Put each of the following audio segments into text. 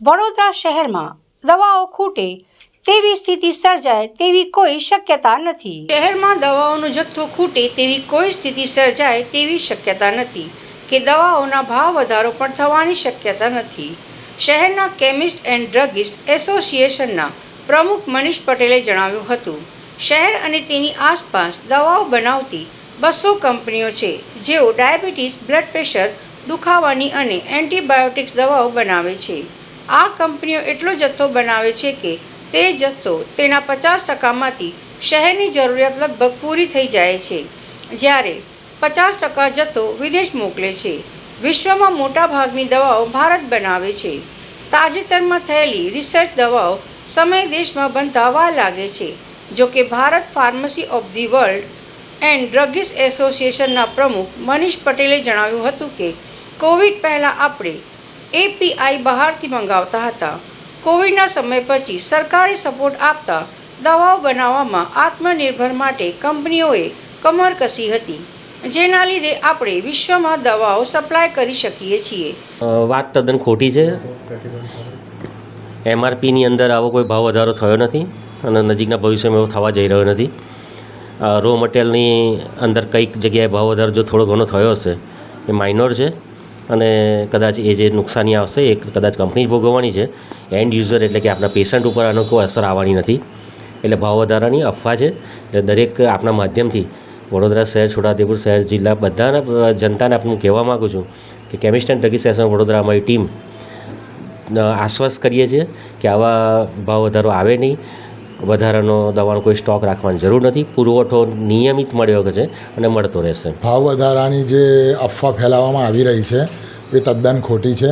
વડોદરા શહેરમાં દવાઓ ખૂટે તેવી સ્થિતિ સર્જાય તેવી કોઈ શક્યતા નથી। શહેરમાં દવાઓનો જથ્થો ખૂટે તેવી કોઈ સ્થિતિ સર્જાય તેવી શક્યતા નથી કે દવાઓના ભાવ વધારો પણ થવાની શક્યતા નથી। શહેરના કેમિસ્ટ એન્ડ ડ્રગિસ્ટ એસોસિએશનના પ્રમુખ મનીષ પટેલે જણાવ્યું હતું, શહેર અને તેની આસપાસ દવાઓ બનાવતી 200 કંપનીઓ છે, જેઓ ડાયાબિટીસ, બ્લડ પ્રેશર, દુખાવાની અને એન્ટીબાયોટિક્સ દવાઓ બનાવે છે। આ કંપનીઓ એટલો જથ્થો બનાવે છે કે તે જથ્થો તેના 50%માંથી શહેરની જરૂરિયાત લગભગ પૂરી થઈ જાય છે, જ્યારે 50% જથ્થો વિદેશ મોકલે છે। વિશ્વમાં મોટાભાગની દવાઓ ભારત બનાવે છે। તાજેતરમાં થયેલી રિસર્ચ દવાઓ સમય દેશમાં બનતા વાર લાગે છે। જો કે Bharat pharmacy of the world and druggist એસોસિએશનના પ્રમુખ મનીષ પટેલે જણાવ્યું હતું કે કોવિડ પહેલાં આપણે એપીઆઈ બહારથી મંગાવતા હતા। કોવિડના સમય પછી સરકારે સપોર્ટ આપતા દવાઓ બનાવવામાં આત્મનિર્ભર માટે કંપનીઓએ કમર કસી હતી, જેના લીધે આપણે વિશ્વમાં દવાઓ સપ્લાય કરી શકીએ છીએ। વાત તદ્દન ખોટી છે। એમઆરપીની અંદર આવો કોઈ ભાવ વધારો થયો નથી અને નજીકના ભવિષ્યમાં એવો થવા જઈ રહ્યો નથી। રો મટીરિયલની અંદર કંઈક જગ્યાએ ભાવ વધારો જો થોડો ઘણો થયો હશે એ માઇનોર છે અને કદાચ એ જે નુકસાની આવશે એ કદાચ કંપની જ ભોગવવાની છે। એન્ડ યુઝર એટલે કે આપણા પેશન્ટ ઉપર આનો કોઈ અસર આવવાની નથી। એટલે ભાવ વધારાની અફવા છે। એટલે દરેક આપણા માધ્યમથી વડોદરા શહેર, છોટાઉદેપુર શહેર, જિલ્લા બધાના જનતાને હું કહેવા માગું છું કે chemist and druggist association Vadodara અમારી ટીમ આશ્વસ્ત કરીએ છીએ કે આવા ભાવ વધારો આવે નહીં। વધારાનો દવાનો કોઈ સ્ટોક રાખવાની જરૂર નથી। પુરવઠો નિયમિત મળ્યો છે અને મળતો રહેશે। ભાવ વધારાની જે અફવા ફેલાવવામાં આવી રહી છે એ તદ્દન ખોટી છે।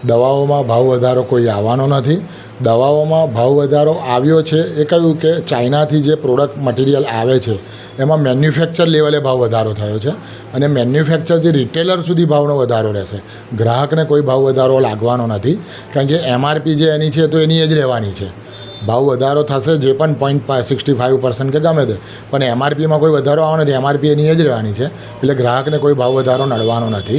દવાઓમાં ભાવ વધારો કોઈ આવવાનો નથી। દવાઓમાં ભાવ વધારો આવ્યો છે એ કહ્યું કે ચાઇનાથી જે પ્રોડક્ટ મટીરિયલ આવે છે એમાં મેન્યુફેક્ચર લેવલે ભાવ વધારો થયો છે અને મેન્યુફેક્ચરથી રિટેલર સુધી ભાવનો વધારો રહેશે। ગ્રાહકને કોઈ ભાવ વધારો લાગવાનો નથી, કારણ કે એમઆરપી જે એની છે તો એની જ રહેવાની છે। ભાવ વધારો થશે જે પણ 0.65% કે ગમે તે, પણ એમઆરપીમાં કોઈ વધારો આવવાનો નથી। એમઆરપી એની જ રહેવાની છે, એટલે ગ્રાહકને કોઈ ભાવ વધારો નડવાનો નથી।